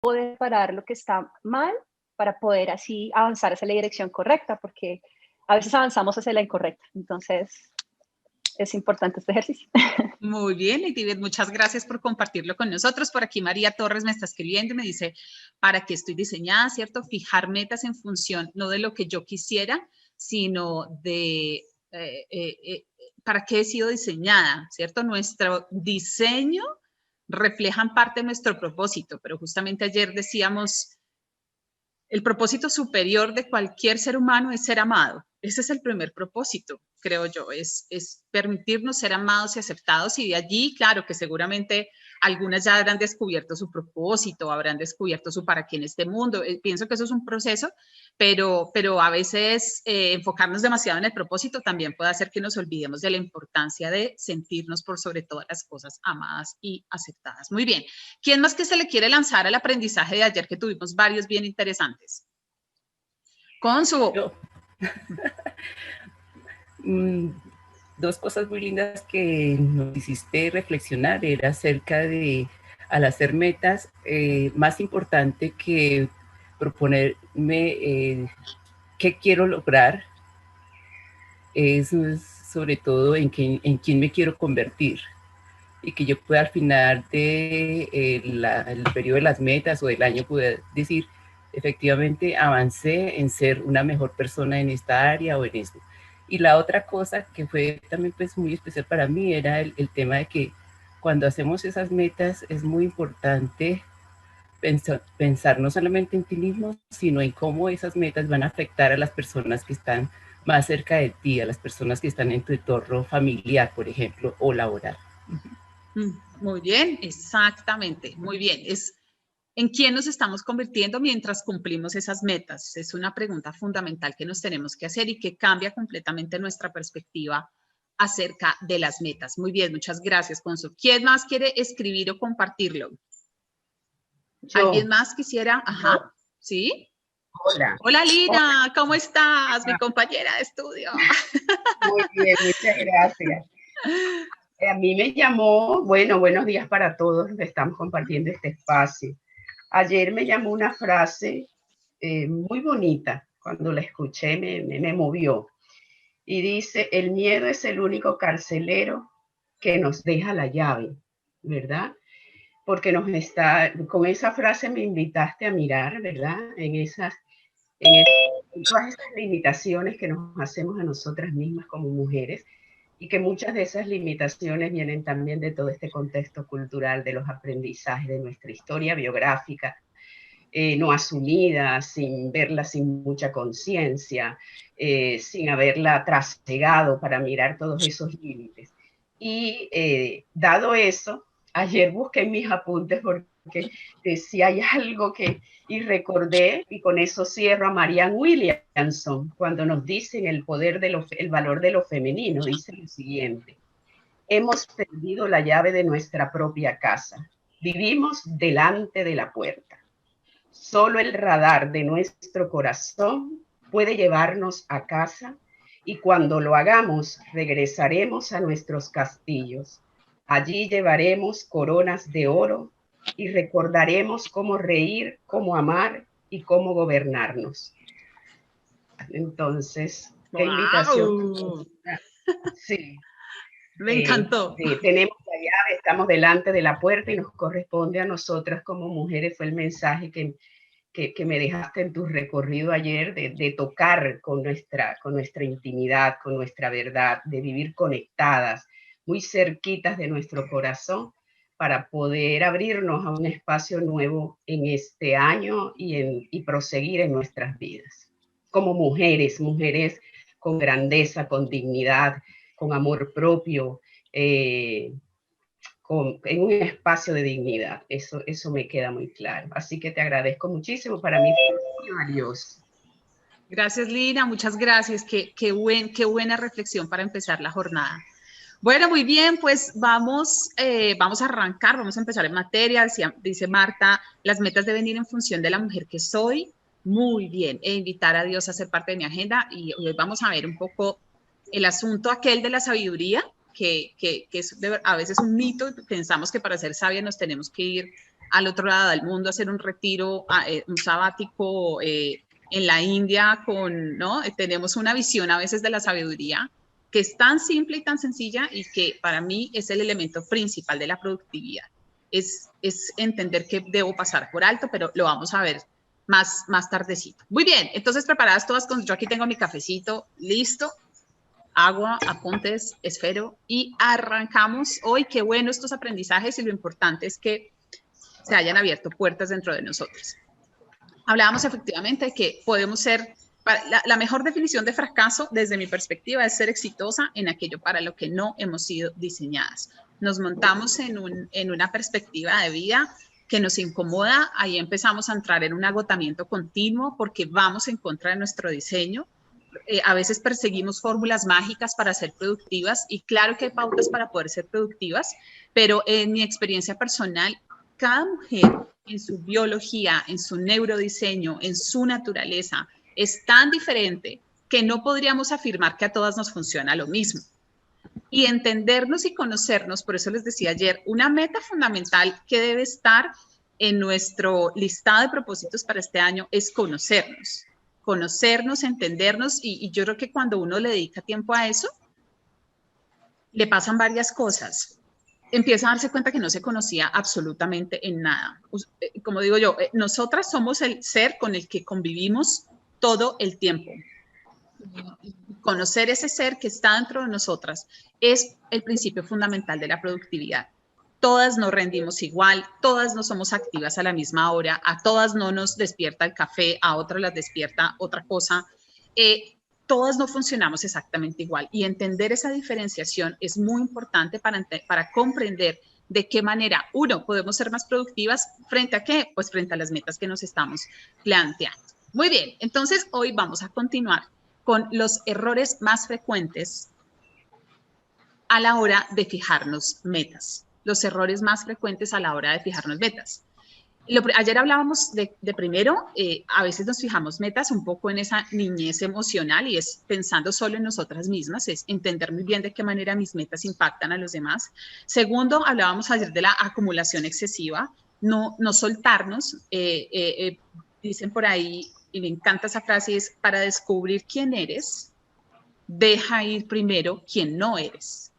poder parar lo que está mal para poder así avanzar hacia la dirección correcta, porque a veces avanzamos hacia la incorrecta. Entonces, es importante este ejercicio. Muy bien, Itibet, muchas gracias por compartirlo con nosotros. Por aquí María Torres me está escribiendo y me dice, ¿para qué estoy diseñada, cierto? Fijar metas en función no de lo que yo quisiera, sino de para qué he sido diseñada, ¿cierto? Nuestro diseño refleja en parte nuestro propósito, pero justamente ayer decíamos, el propósito superior de cualquier ser humano es ser amado. Ese es el primer propósito, creo yo, es permitirnos ser amados y aceptados, y de allí, claro, que seguramente algunas ya habrán descubierto su propósito, habrán descubierto su para qué en este mundo. Pienso que eso es un proceso, pero a veces enfocarnos demasiado en el propósito también puede hacer que nos olvidemos de la importancia de sentirnos por sobre todas las cosas amadas y aceptadas. Muy bien. ¿Quién más que se le quiere lanzar al aprendizaje de ayer, que tuvimos varios bien interesantes? Consu. Dos cosas muy lindas que nos hiciste reflexionar era acerca de, al hacer metas, más importante que proponerme qué quiero lograr, es sobre todo en quién me quiero convertir, y que yo pueda al final de el periodo de las metas o del año poder decir, efectivamente avancé en ser una mejor persona en esta área o en esto. Y la otra cosa que fue también pues muy especial para mí era el tema de que cuando hacemos esas metas es muy importante pensar no solamente en ti mismo, sino en cómo esas metas van a afectar a las personas que están más cerca de ti, a las personas que están en tu entorno familiar, por ejemplo, o laboral. Muy bien, exactamente, muy bien. Es en quién nos estamos convirtiendo mientras cumplimos esas metas. Es una pregunta fundamental que nos tenemos que hacer y que cambia completamente nuestra perspectiva acerca de las metas. Muy bien, muchas gracias, Consu. ¿Quién más quiere escribir o compartirlo? ¿Alguien más quisiera? Ajá, ¿sí? Hola. Hola, Lina, ¿cómo estás? Mi compañera de estudio. Muy bien, muchas gracias. A mí me llamó, bueno, buenos días para todos los que estamos compartiendo este espacio. Ayer me llamó una frase muy bonita, cuando la escuché me movió. Y dice, el miedo es el único carcelero que nos deja la llave, ¿verdad? Porque con esa frase me invitaste a mirar, ¿verdad? En todas esas limitaciones que nos hacemos a nosotras mismas como mujeres, y que muchas de esas limitaciones vienen también de todo este contexto cultural, de los aprendizajes, de nuestra historia biográfica, no asumida, sin verla sin mucha conciencia, sin haberla trasegado para mirar todos esos límites. Y dado eso, ayer busqué en mis apuntes porque decía hay algo que, y recordé, y con eso cierro, a Marianne Williamson, cuando nos dicen el valor de lo femenino, dice lo siguiente: hemos perdido la llave de nuestra propia casa, vivimos delante de la puerta. Solo el radar de nuestro corazón puede llevarnos a casa, y cuando lo hagamos regresaremos a nuestros castillos. Allí llevaremos coronas de oro y recordaremos cómo reír, cómo amar y cómo gobernarnos. Entonces, qué invitación. Sí. Me encantó. Tenemos la llave, estamos delante de la puerta y nos corresponde a nosotras como mujeres. Fue el mensaje que me dejaste en tu recorrido ayer, de tocar con nuestra intimidad, con nuestra verdad, de vivir conectadas, muy cerquitas de nuestro corazón, para poder abrirnos a un espacio nuevo en este año y proseguir en nuestras vidas. Como mujeres con grandeza, con dignidad, con amor propio, en un espacio de dignidad. Eso me queda muy claro. Así que te agradezco muchísimo. Para mí fue maravilloso. Gracias, Lina. Muchas gracias. Qué buena reflexión para empezar la jornada. Bueno, muy bien, pues vamos a arrancar, vamos a empezar en materia. Dice Marta, las metas deben ir en función de la mujer que soy. Muy bien, e invitar a Dios a ser parte de mi agenda. Y hoy vamos a ver un poco el asunto aquel de la sabiduría, que es a veces un mito. Pensamos que para ser sabia nos tenemos que ir al otro lado del mundo a hacer un retiro, un sabático en la India, ¿no? Tenemos una visión a veces de la sabiduría que es tan simple y tan sencilla y que para mí es el elemento principal de la productividad. Es entender que debo pasar por alto, pero lo vamos a ver más tardecito. Muy bien, entonces preparadas todas, yo aquí tengo mi cafecito listo, agua, apuntes, esfero y arrancamos hoy. Qué bueno estos aprendizajes y lo importante es que se hayan abierto puertas dentro de nosotros. Hablábamos efectivamente de que podemos ser, la mejor definición de fracaso desde mi perspectiva es ser exitosa en aquello para lo que no hemos sido diseñadas. Nos montamos en una perspectiva de vida que nos incomoda, ahí empezamos a entrar en un agotamiento continuo porque vamos en contra de nuestro diseño. A veces perseguimos fórmulas mágicas para ser productivas y claro que hay pautas para poder ser productivas, pero en mi experiencia personal, cada mujer en su biología, en su neurodiseño, en su naturaleza, es tan diferente que no podríamos afirmar que a todas nos funciona lo mismo. Y entendernos y conocernos, por eso les decía ayer, una meta fundamental que debe estar en nuestro listado de propósitos para este año es conocernos, entendernos y yo creo que cuando uno le dedica tiempo a eso, le pasan varias cosas. Empieza a darse cuenta que no se conocía absolutamente en nada. Como digo yo, nosotras somos el ser con el que convivimos todo el tiempo. Conocer ese ser que está dentro de nosotras es el principio fundamental de la productividad. Todas nos rendimos igual, todas no somos activas a la misma hora, a todas no nos despierta el café, a otras las despierta otra cosa. Todas no funcionamos exactamente igual y entender esa diferenciación es muy importante para comprender de qué manera, uno, podemos ser más productivas frente a qué, pues frente a las metas que nos estamos planteando. Muy bien, entonces hoy vamos a continuar con los errores más frecuentes a la hora de fijarnos metas. Los errores más frecuentes a la hora de fijarnos metas. Ayer hablábamos de primero, a veces nos fijamos metas un poco en esa niñez emocional y es pensando solo en nosotras mismas, es entender muy bien de qué manera mis metas impactan a los demás. Segundo, hablábamos ayer de la acumulación excesiva, no soltarnos. Dicen por ahí, y me encanta esa frase, es para descubrir quién eres, deja ir primero quién no eres.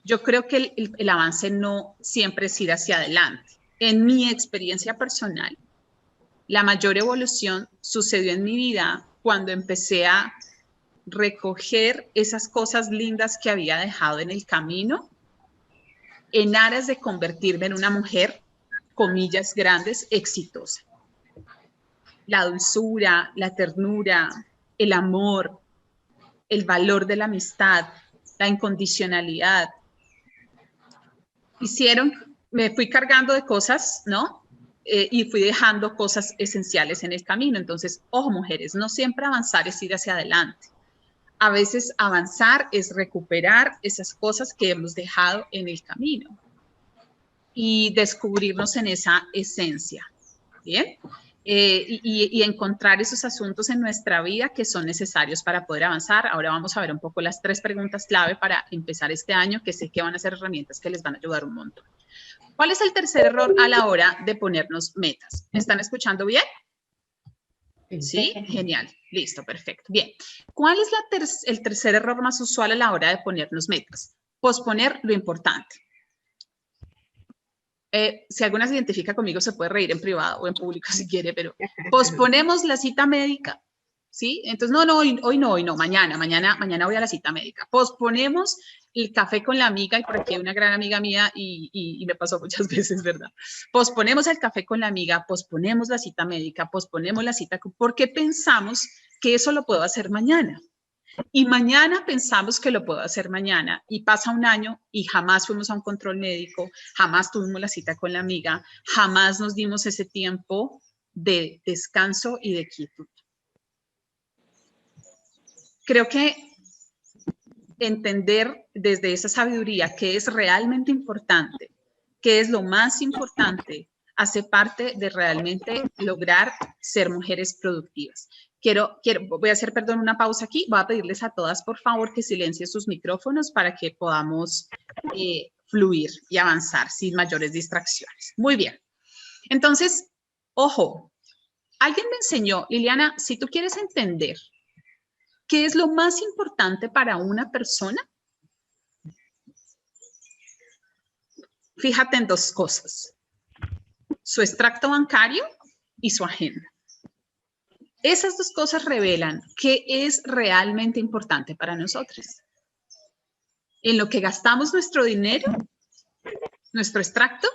Yo creo que el avance no siempre es ir hacia adelante. En mi experiencia personal, la mayor evolución sucedió en mi vida cuando empecé a recoger esas cosas lindas que había dejado en el camino en aras de convertirme en una mujer, comillas grandes, exitosa. La dulzura, la ternura, el amor, el valor de la amistad, la incondicionalidad, me fui cargando de cosas, ¿no? Y fui dejando cosas esenciales en el camino. Entonces, ojo, mujeres, no siempre avanzar es ir hacia adelante. A veces avanzar es recuperar esas cosas que hemos dejado en el camino y descubrirnos en esa esencia, ¿bien? Y encontrar esos asuntos en nuestra vida que son necesarios para poder avanzar. Ahora vamos a ver un poco las 3 preguntas clave para empezar este año, que sé que van a ser herramientas que les van a ayudar un montón. ¿Cuál es el tercer error a la hora de ponernos metas? ¿Me están escuchando bien? Sí, genial. Listo, perfecto. Bien. ¿Cuál es el tercer error más usual a la hora de ponernos metas? Posponer lo importante. Si alguna se identifica conmigo, se puede reír en privado o en público si quiere, pero posponemos la cita médica, ¿sí? Entonces, no, hoy no, mañana voy a la cita médica. Posponemos el café con la amiga, y por aquí hay una gran amiga mía y me pasó muchas veces, ¿verdad? Posponemos el café con la amiga, posponemos la cita médica, posponemos la cita, porque pensamos que eso lo puedo hacer mañana. Y mañana pensamos que lo puedo hacer mañana y pasa un año y jamás fuimos a un control médico, jamás tuvimos la cita con la amiga, jamás nos dimos ese tiempo de descanso y de quietud. Creo que entender desde esa sabiduría qué es realmente importante, qué es lo más importante, hace parte de realmente lograr ser mujeres productivas. Voy a hacer, una pausa aquí. Voy a pedirles a todas, por favor, que silencien sus micrófonos para que podamos fluir y avanzar sin mayores distracciones. Muy bien. Entonces, ojo, alguien me enseñó, Liliana, si tú quieres entender qué es lo más importante para una persona, fíjate en dos cosas: su extracto bancario y su agenda. Esas dos cosas revelan qué es realmente importante para nosotros. En lo que gastamos nuestro dinero, nuestro extracto,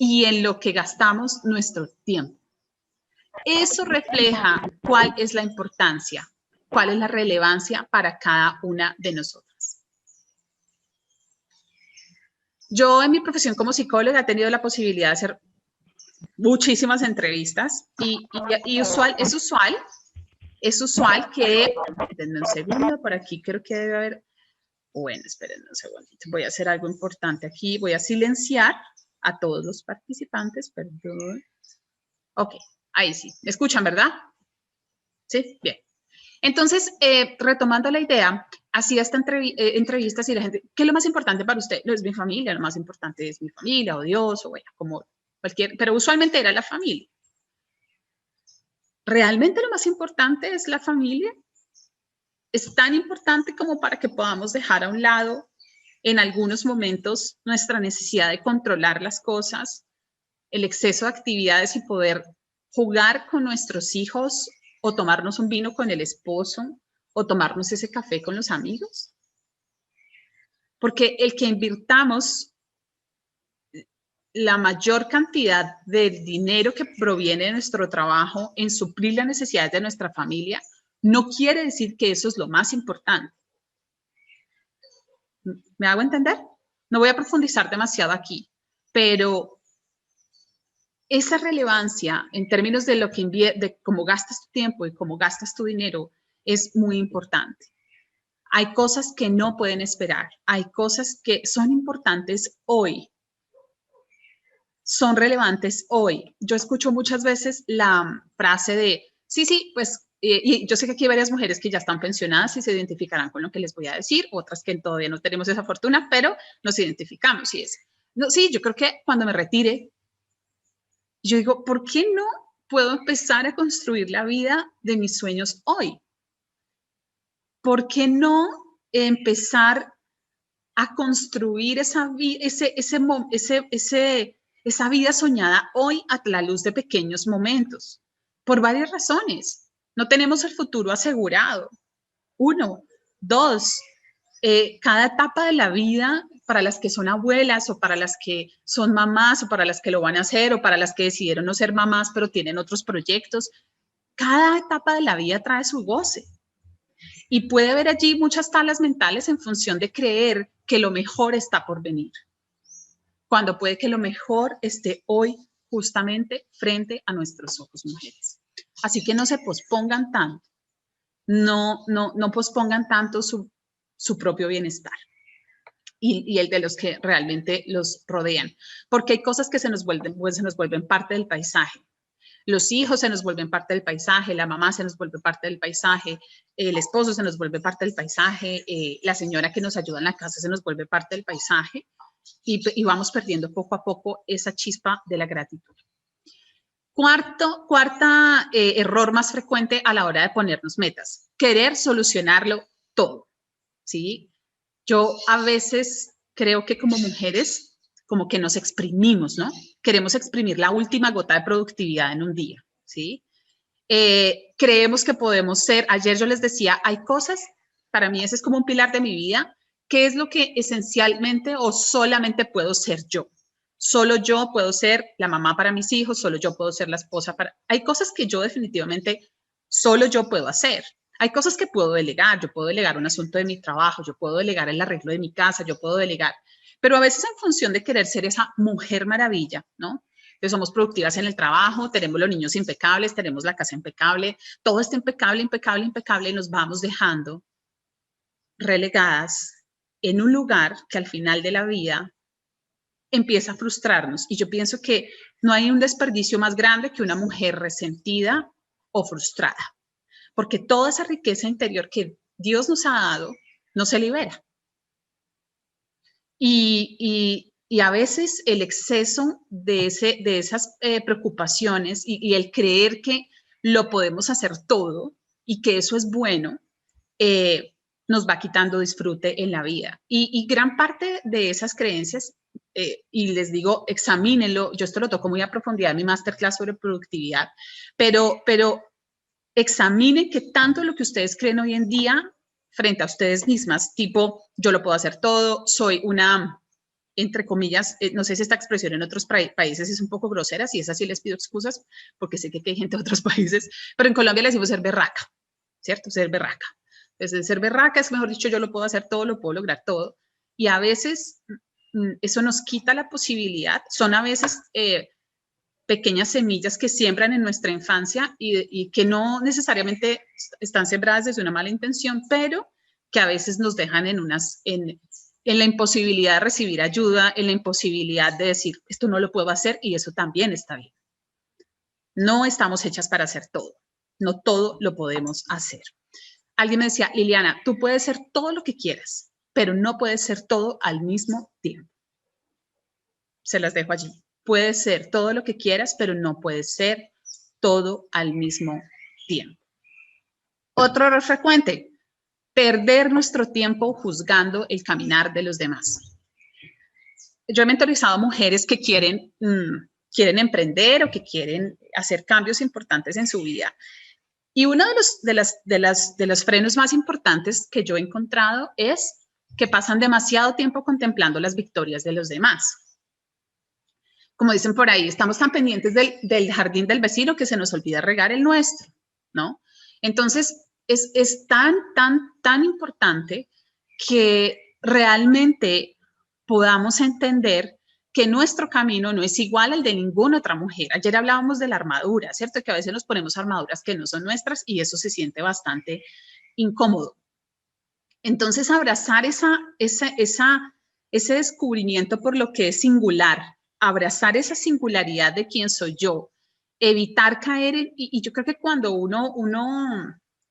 y en lo que gastamos nuestro tiempo. Eso refleja cuál es la importancia, cuál es la relevancia para cada una de nosotras. Yo en mi profesión como psicóloga he tenido la posibilidad de hacer muchísimas entrevistas y es usual que, denme un segundo, por aquí creo que debe haber, bueno, esperen un segundito, voy a hacer algo importante aquí, voy a silenciar a todos los participantes, perdón. Ok, ahí sí, ¿me escuchan, verdad? Sí, bien. Entonces, retomando la idea, hacía esta entrevistas y la gente, ¿qué es lo más importante para usted? No es mi familia, lo más importante es mi familia o Dios o bueno, como cualquier, pero usualmente era la familia. ¿Realmente lo más importante es la familia? ¿Es tan importante como para que podamos dejar a un lado en algunos momentos nuestra necesidad de controlar las cosas, el exceso de actividades y poder jugar con nuestros hijos o tomarnos un vino con el esposo o tomarnos ese café con los amigos? Porque el que invirtamos la mayor cantidad de dinero que proviene de nuestro trabajo en suplir las necesidades de nuestra familia no quiere decir que eso es lo más importante. ¿Me hago entender? No voy a profundizar demasiado aquí, pero esa relevancia en términos de lo que de cómo gastas tu tiempo y cómo gastas tu dinero es muy importante. Hay cosas que no pueden esperar. Hay cosas que son importantes hoy. Son relevantes hoy. Yo escucho muchas veces la frase de, sí, pues, y yo sé que aquí hay varias mujeres que ya están pensionadas y se identificarán con lo que les voy a decir, otras que todavía no tenemos esa fortuna, pero nos identificamos y es, no, sí, yo creo que cuando me retire, yo digo, ¿por qué no puedo empezar a construir la vida de mis sueños hoy? ¿Por qué no empezar a construir esa vida soñada hoy a la luz de pequeños momentos? Por varias razones. No tenemos el futuro asegurado. Uno. Dos, cada etapa de la vida, para las que son abuelas o para las que son mamás o para las que lo van a hacer o para las que decidieron no ser mamás pero tienen otros proyectos, cada etapa de la vida trae su goce. Y puede haber allí muchas talas mentales en función de creer que lo mejor está por venir, cuando puede que lo mejor esté hoy justamente frente a nuestros ojos, mujeres. Así que no se pospongan tanto, no pospongan tanto su propio bienestar y el de los que realmente los rodean, porque hay cosas que se nos vuelven parte del paisaje. Los hijos se nos vuelven parte del paisaje, la mamá se nos vuelve parte del paisaje, el esposo se nos vuelve parte del paisaje, la señora que nos ayuda en la casa se nos vuelve parte del paisaje y vamos perdiendo poco a poco esa chispa de la gratitud. Cuarta error más frecuente a la hora de ponernos metas, querer solucionarlo todo, ¿sí? Yo a veces creo que como mujeres como que nos exprimimos, ¿no? Queremos exprimir la última gota de productividad en un día, ¿sí? Creemos que podemos ser, ayer yo les decía, hay cosas, para mí ese es como un pilar de mi vida, ¿qué es lo que esencialmente o solamente puedo ser yo? Solo yo puedo ser la mamá para mis hijos, solo yo puedo ser la esposa para... Hay cosas que yo definitivamente solo yo puedo hacer. Hay cosas que puedo delegar. Yo puedo delegar un asunto de mi trabajo, yo puedo delegar el arreglo de mi casa, yo puedo delegar. Pero a veces en función de querer ser esa mujer maravilla, ¿no? Entonces somos productivas en el trabajo, tenemos los niños impecables, tenemos la casa impecable, todo está impecable, impecable, impecable y nos vamos dejando relegadas en un lugar que al final de la vida empieza a frustrarnos. Y yo pienso que no hay un desperdicio más grande que una mujer resentida o frustrada, porque toda esa riqueza interior que Dios nos ha dado no se libera. Y Y a veces el exceso de esas preocupaciones y el creer que lo podemos hacer todo y que eso es bueno, nos va quitando disfrute en la vida. Y gran parte de esas creencias, y les digo, examínenlo, yo esto lo toco muy a profundidad en mi masterclass sobre productividad, pero examinen qué tanto lo que ustedes creen hoy en día frente a ustedes mismas, tipo, yo lo puedo hacer todo, soy una, entre comillas, no sé si esta expresión en otros países es un poco grosera, si es así les pido excusas, porque sé que hay gente de otros países, pero en Colombia le decimos ser berraca, ¿cierto? Ser berraca. Entonces, ser berraca es, mejor dicho, yo lo puedo hacer todo, lo puedo lograr todo, y a veces eso nos quita la posibilidad, son a veces pequeñas semillas que siembran en nuestra infancia y que no necesariamente están sembradas desde una mala intención, pero que a veces nos dejan en la imposibilidad de recibir ayuda, en la imposibilidad de decir, esto no lo puedo hacer y eso también está bien. No estamos hechas para hacer todo, no todo lo podemos hacer. Alguien me decía, Liliana, tú puedes ser todo lo que quieras, pero no puedes ser todo al mismo tiempo. Se las dejo allí. Puedes ser todo lo que quieras, pero no puedes ser todo al mismo tiempo. Otro error frecuente, perder nuestro tiempo juzgando el caminar de los demás. Yo he mentorizado mujeres que quieren emprender o que quieren hacer cambios importantes en su vida. Y uno de los frenos más importantes que yo he encontrado es que pasan demasiado tiempo contemplando las victorias de los demás. Como dicen por ahí, estamos tan pendientes del jardín del vecino que se nos olvida regar el nuestro, ¿no? Entonces, es tan importante que realmente podamos entender que nuestro camino no es igual al de ninguna otra mujer. Ayer hablábamos de la armadura, ¿cierto? Que a veces nos ponemos armaduras que no son nuestras y eso se siente bastante incómodo. Entonces, abrazar ese descubrimiento por lo que es singular, abrazar esa singularidad de quién soy yo, evitar caer y yo creo que cuando uno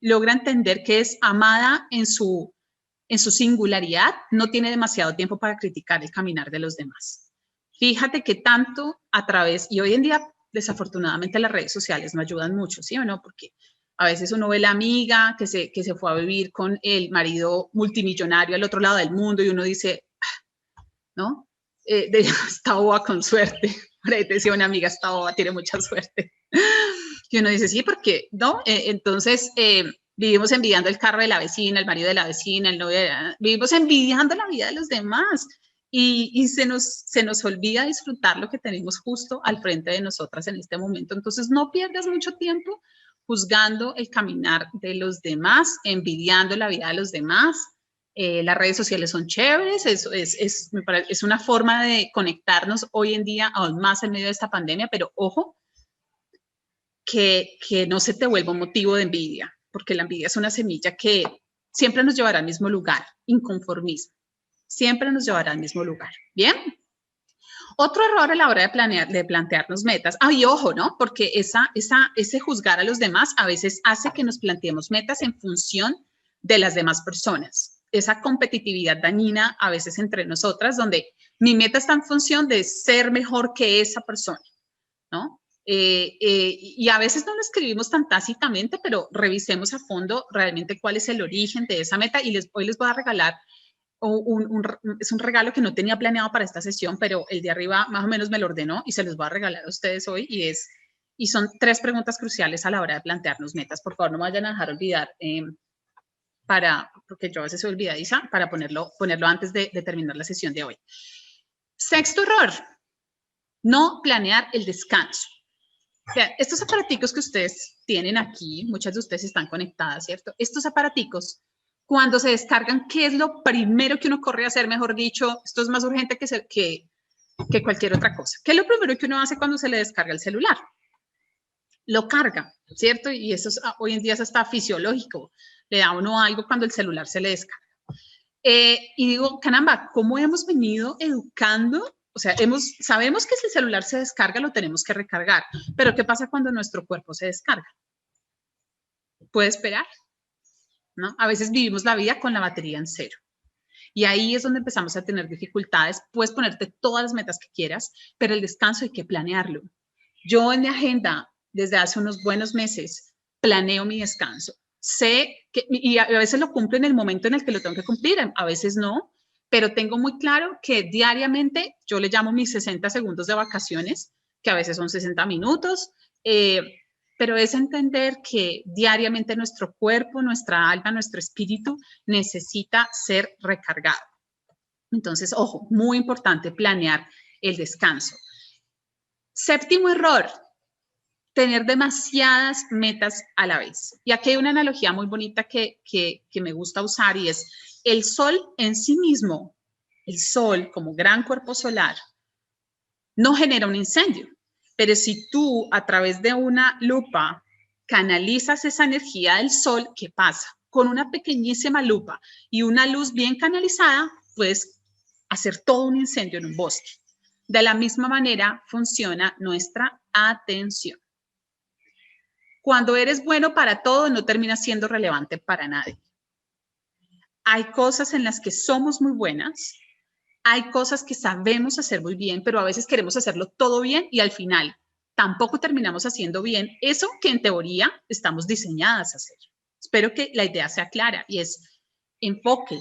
logra entender que es amada en su singularidad, no tiene demasiado tiempo para criticar el caminar de los demás. Fíjate que tanto a través, y hoy en día desafortunadamente las redes sociales no ayudan mucho, ¿sí o no? Porque a veces uno ve la amiga que se fue a vivir con el marido multimillonario al otro lado del mundo y uno dice, ¿no? Está boba con suerte. Por ahí te decía una amiga, está boba, tiene mucha suerte. Y uno dice, sí, porque, ¿no? Entonces, vivimos envidiando el carro de la vecina, el marido de la vecina, el novio vivimos envidiando la vida de los demás y se nos olvida disfrutar lo que tenemos justo al frente de nosotras en este momento. Entonces, no pierdas mucho tiempo juzgando el caminar de los demás, envidiando la vida de los demás. Las redes sociales son chéveres, es una forma de conectarnos hoy en día aún más en medio de esta pandemia, pero ojo, que no se te vuelva un motivo de envidia, porque la envidia es una semilla que siempre nos llevará al mismo lugar, inconformismo, siempre nos llevará al mismo lugar. ¿Bien? Otro error a la hora de plantearnos metas, y ojo, ¿no? Porque ese juzgar a los demás a veces hace que nos planteemos metas en función de las demás personas. Esa competitividad dañina a veces entre nosotras, donde mi meta está en función de ser mejor que esa persona, ¿no? Y a veces no lo escribimos tan tácitamente, pero revisemos a fondo realmente cuál es el origen de esa meta y hoy les voy a regalar es un regalo que no tenía planeado para esta sesión, pero el de arriba más o menos me lo ordenó y se los voy a regalar a ustedes hoy y son 3 preguntas cruciales a la hora de plantearnos metas. Por favor, no me vayan a dejar olvidar porque yo a veces soy olvidadiza, para ponerlo antes de terminar la sesión de hoy. Sexto error, no planear el descanso. Vean, estos aparaticos que ustedes tienen aquí, muchas de ustedes están conectadas, ¿cierto? Estos aparaticos, cuando se descargan, ¿qué es lo primero que uno corre a hacer? Mejor dicho, esto es más urgente que cualquier otra cosa. ¿Qué es lo primero que uno hace cuando se le descarga el celular? Lo carga, ¿cierto? Y eso hoy en día es hasta fisiológico. Le da a uno algo cuando el celular se le descarga. Y digo, caramba, ¿cómo hemos venido educando? O sea, sabemos que si el celular se descarga, lo tenemos que recargar. Pero ¿qué pasa cuando nuestro cuerpo se descarga? ¿Puede esperar? ¿No? A veces vivimos la vida con la batería en cero. Y ahí es donde empezamos a tener dificultades. Puedes ponerte todas las metas que quieras, pero el descanso hay que planearlo. Yo en mi agenda, desde hace unos buenos meses, planeo mi descanso. Sé que, y a veces lo cumplo en el momento en el que lo tengo que cumplir, a veces no, pero tengo muy claro que diariamente yo le llamo mis 60 segundos de vacaciones, que a veces son 60 minutos, pero es entender que diariamente nuestro cuerpo, nuestra alma, nuestro espíritu necesita ser recargado. Entonces, ojo, muy importante planear el descanso. Séptimo error, tener demasiadas metas a la vez. Y aquí hay una analogía muy bonita que me gusta usar y es el sol en sí mismo, el sol como gran cuerpo solar, no genera un incendio. Pero si tú a través de una lupa canalizas esa energía del sol, ¿qué pasa? Con una pequeñísima lupa y una luz bien canalizada, puedes hacer todo un incendio en un bosque. De la misma manera funciona nuestra atención. Cuando eres bueno para todo, no terminas siendo relevante para nadie. Hay cosas en las que somos muy buenas, hay cosas que sabemos hacer muy bien, pero a veces queremos hacerlo todo bien y al final tampoco terminamos haciendo bien eso que en teoría estamos diseñadas a hacer. Espero que la idea sea clara y es enfoque,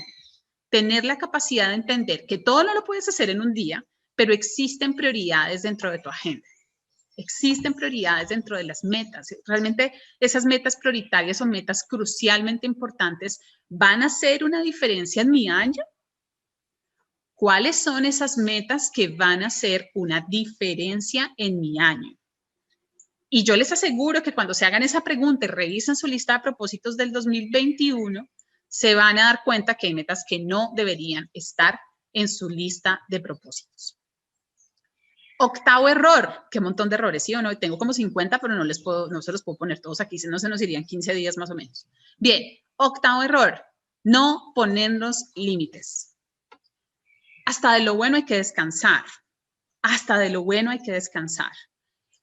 tener la capacidad de entender que todo no lo puedes hacer en un día, pero existen prioridades dentro de tu agenda. Existen prioridades dentro de las metas. Realmente esas metas prioritarias o metas crucialmente importantes van a hacer una diferencia en mi año. ¿Cuáles son esas metas que van a hacer una diferencia en mi año? Y yo les aseguro que cuando se hagan esa pregunta y revisen su lista de propósitos del 2021, se van a dar cuenta que hay metas que no deberían estar en su lista de propósitos. Octavo error, qué montón de errores, ¿sí o no? Tengo como 50, pero no se los puedo poner todos aquí, si no se nos irían 15 días más o menos. Bien, octavo error, no ponernos límites. Hasta de lo bueno hay que descansar, hasta de lo bueno hay que descansar.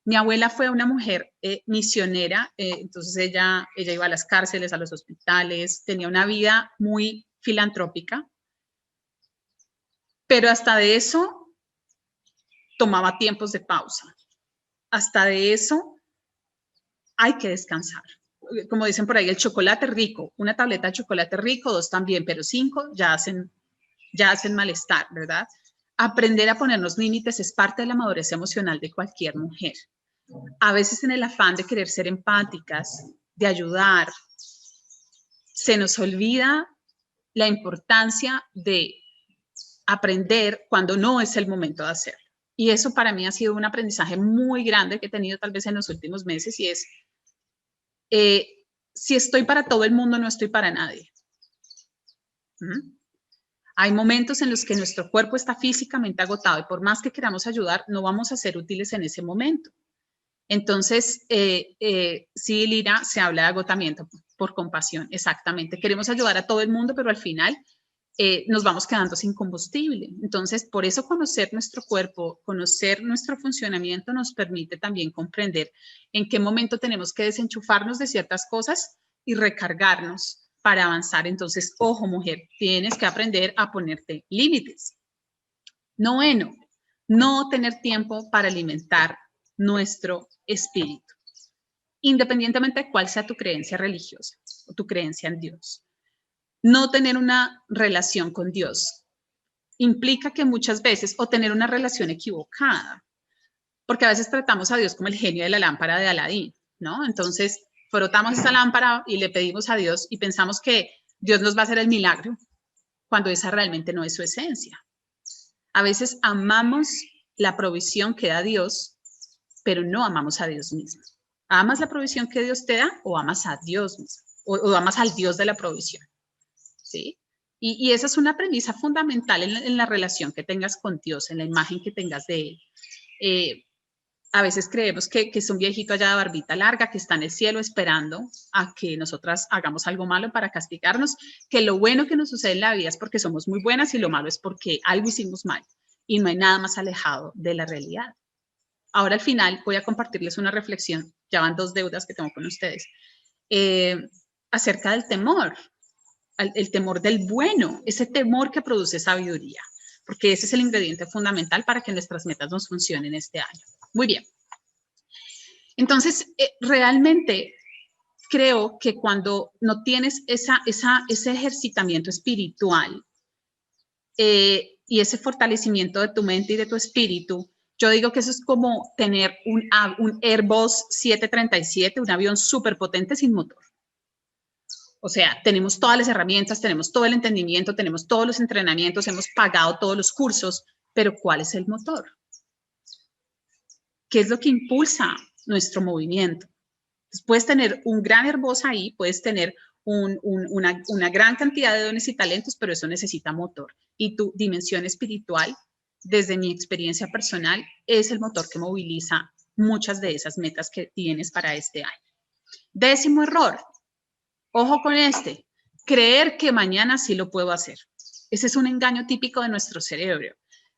Mi abuela fue una mujer misionera, entonces ella iba a las cárceles, a los hospitales, tenía una vida muy filantrópica, pero hasta de eso tomaba tiempos de pausa. Hasta de eso hay que descansar. Como dicen por ahí, el chocolate rico, una tableta de chocolate rico, 2 también, pero 5 ya hacen malestar, ¿verdad? Aprender a ponernos límites es parte de la madurez emocional de cualquier mujer. A veces en el afán de querer ser empáticas, de ayudar, se nos olvida la importancia de aprender cuando no es el momento de hacerlo. Y eso para mí ha sido un aprendizaje muy grande que he tenido tal vez en los últimos meses y es, si estoy para todo el mundo, no estoy para nadie. Hay momentos en los que nuestro cuerpo está físicamente agotado y por más que queramos ayudar, no vamos a ser útiles en ese momento. Entonces, sí, Lira, se habla de agotamiento por compasión, exactamente. Queremos ayudar a todo el mundo, pero al final nos vamos quedando sin combustible. Entonces, por eso conocer nuestro cuerpo, conocer nuestro funcionamiento nos permite también comprender en qué momento tenemos que desenchufarnos de ciertas cosas y recargarnos para avanzar. Entonces, ojo, mujer, tienes que aprender a ponerte límites. Noveno, no tener tiempo para alimentar nuestro espíritu, independientemente de cuál sea tu creencia religiosa o tu creencia en Dios. No tener una relación con Dios implica que muchas veces, o tener una relación equivocada, porque a veces tratamos a Dios como el genio de la lámpara de Aladín, ¿no? Entonces, frotamos esa lámpara y le pedimos a Dios y pensamos que Dios nos va a hacer el milagro, cuando esa realmente no es su esencia. A veces amamos la provisión que da Dios, pero no amamos a Dios mismo. ¿Amas la provisión que Dios te da o amas a Dios mismo? O amas al Dios de la provisión. ¿Sí? Y esa es una premisa fundamental en la relación que tengas con Dios, en la imagen que tengas de Él. A veces creemos que es un viejito allá de barbita larga que está en el cielo esperando a que nosotras hagamos algo malo para castigarnos, que lo bueno que nos sucede en la vida es porque somos muy buenas y lo malo es porque algo hicimos mal. Y no hay nada más alejado de la realidad. Ahora al final voy a compartirles una reflexión, ya van 2 deudas que tengo con ustedes, acerca del temor. el temor del bueno, ese temor que produce sabiduría, porque ese es el ingrediente fundamental para que nuestras metas nos funcionen este año. Muy bien. Entonces, realmente creo que cuando no tienes ese ejercitamiento espiritual y ese fortalecimiento de tu mente y de tu espíritu, yo digo que eso es como tener un Airbus 737, un avión súper potente sin motor. O sea, tenemos todas las herramientas, tenemos todo el entendimiento, tenemos todos los entrenamientos, hemos pagado todos los cursos, pero ¿cuál es el motor? ¿Qué es lo que impulsa nuestro movimiento? Entonces, puedes tener un gran Airbus ahí, puedes tener una gran cantidad de dones y talentos, pero eso necesita motor. Y tu dimensión espiritual, desde mi experiencia personal, es el motor que moviliza muchas de esas metas que tienes para este año. 10º error. Ojo con este. Creer que mañana sí lo puedo hacer. Ese es un engaño típico de nuestro cerebro.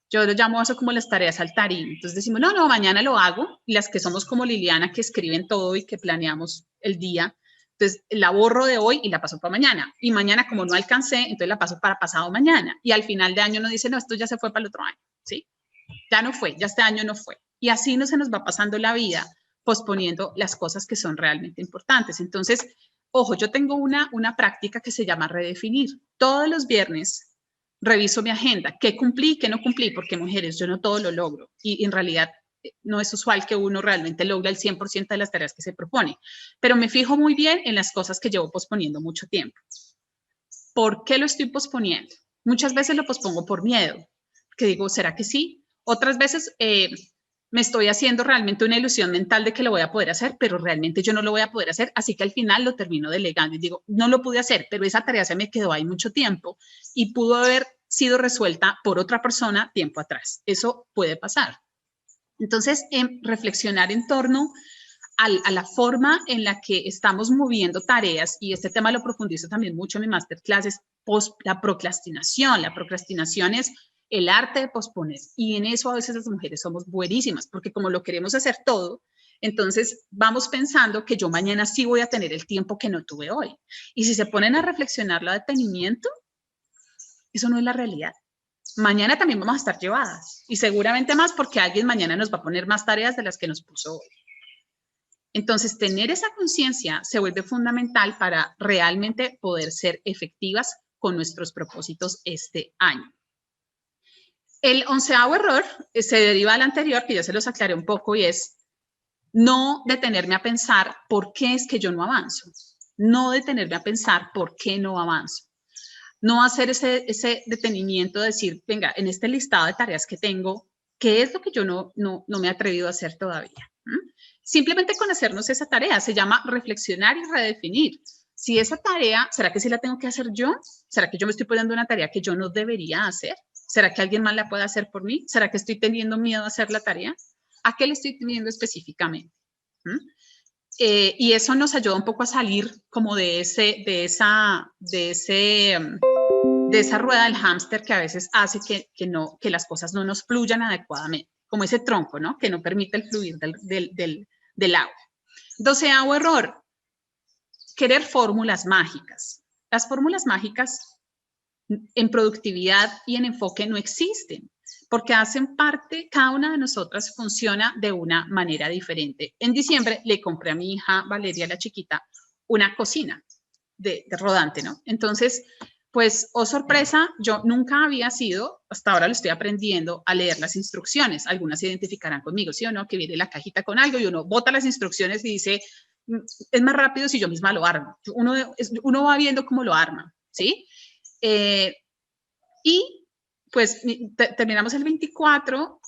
Yo lo llamo eso como las tareas saltarín. Entonces decimos, no, mañana lo hago. Y las que somos como Liliana, que escriben todo y que planeamos el día, entonces la borro de hoy y la paso para mañana. Y mañana, como no alcancé, entonces la paso para pasado mañana. Y al final de año uno dice, no, esto ya se fue para el otro año, ¿sí? Ya no fue, ya este año no fue. Y así no se nos va pasando la vida, posponiendo las cosas que son realmente importantes. Entonces, ojo, yo tengo una práctica que se llama redefinir. Todos los viernes reviso mi agenda, qué cumplí, qué no cumplí, porque mujeres, yo no todo lo logro. Y en realidad no es usual que uno realmente logre el 100% de las tareas que se propone. Pero me fijo muy bien en las cosas que llevo posponiendo mucho tiempo. ¿Por qué lo estoy posponiendo? Muchas veces lo pospongo por miedo, que digo, ¿será que sí? Otras veces me estoy haciendo realmente una ilusión mental de que lo voy a poder hacer, pero realmente yo no lo voy a poder hacer, así que al final lo termino delegando y digo, no lo pude hacer, pero esa tarea se me quedó ahí mucho tiempo y pudo haber sido resuelta por otra persona tiempo atrás. Eso puede pasar. Entonces, reflexionar en torno a la forma en la que estamos moviendo tareas, y este tema lo profundizo también mucho en mi masterclass, es la procrastinación. La procrastinación es el arte de posponer, y en eso a veces las mujeres somos buenísimas, porque como lo queremos hacer todo, entonces vamos pensando que yo mañana sí voy a tener el tiempo que no tuve hoy. Y si se ponen a reflexionarlo a detenimiento, eso no es la realidad. Mañana también vamos a estar llevadas, y seguramente más porque alguien mañana nos va a poner más tareas de las que nos puso hoy. Entonces, tener esa conciencia se vuelve fundamental para realmente poder ser efectivas con nuestros propósitos este año. El 11º error se deriva del anterior, que ya se los aclaré un poco, y es no detenerme a pensar por qué es que yo no avanzo. No detenerme a pensar por qué no avanzo. No hacer ese detenimiento de decir, venga, en este listado de tareas que tengo, ¿qué es lo que yo no me he atrevido a hacer todavía? Simplemente con hacernos esa tarea, se llama reflexionar y redefinir. Si esa tarea, ¿será que sí la tengo que hacer yo? ¿Será que yo me estoy poniendo una tarea que yo no debería hacer? ¿Será que alguien más la puede hacer por mí? ¿Será que estoy teniendo miedo a hacer la tarea? ¿A qué le estoy teniendo específicamente? Y eso nos ayuda un poco a salir como de esa rueda del hámster que a veces hace que las cosas no nos fluyan adecuadamente, como ese tronco, ¿no? Que no permite el fluir del agua. 12º error, querer fórmulas mágicas. Las fórmulas mágicas en productividad y en enfoque no existen, porque hacen parte, cada una de nosotras funciona de una manera diferente. En diciembre le compré a mi hija Valeria, la chiquita, una cocina de rodante, ¿no? Entonces, pues, oh sorpresa, yo nunca había sido, hasta ahora lo estoy aprendiendo, a leer las instrucciones. Algunas se identificarán conmigo, ¿sí o no? Que viene la cajita con algo y uno bota las instrucciones y dice, es más rápido si yo misma lo armo. Uno va viendo cómo lo arma, ¿sí? Y pues terminamos el 24,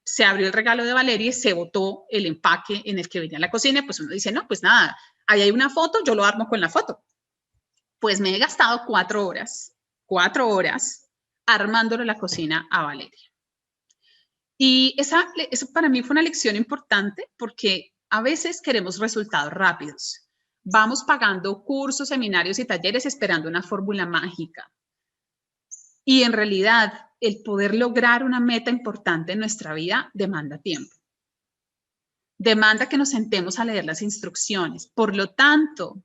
se abrió el regalo de Valeria y se botó el empaque en el que venía la cocina. Pues uno dice, no, pues nada, ahí hay una foto, yo lo armo con la foto. Pues me he gastado 4 horas armándole la cocina a Valeria. Y eso para mí fue una lección importante porque a veces queremos resultados rápidos. Vamos pagando cursos, seminarios y talleres esperando una fórmula mágica. Y en realidad, el poder lograr una meta importante en nuestra vida demanda tiempo. Demanda que nos sentemos a leer las instrucciones. Por lo tanto,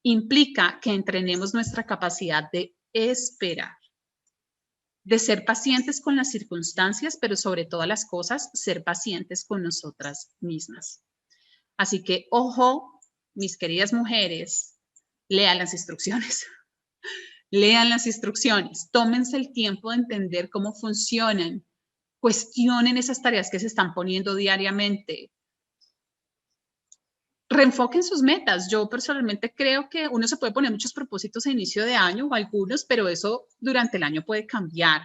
implica que entrenemos nuestra capacidad de esperar, de ser pacientes con las circunstancias, pero sobre todas las cosas, ser pacientes con nosotras mismas. Así que, ojo, mis queridas mujeres, lean las instrucciones. Lean las instrucciones, tómense el tiempo de entender cómo funcionan, cuestionen esas tareas que se están poniendo diariamente, reenfoquen sus metas. Yo personalmente creo que uno se puede poner muchos propósitos a inicio de año o algunos, pero eso durante el año puede cambiar.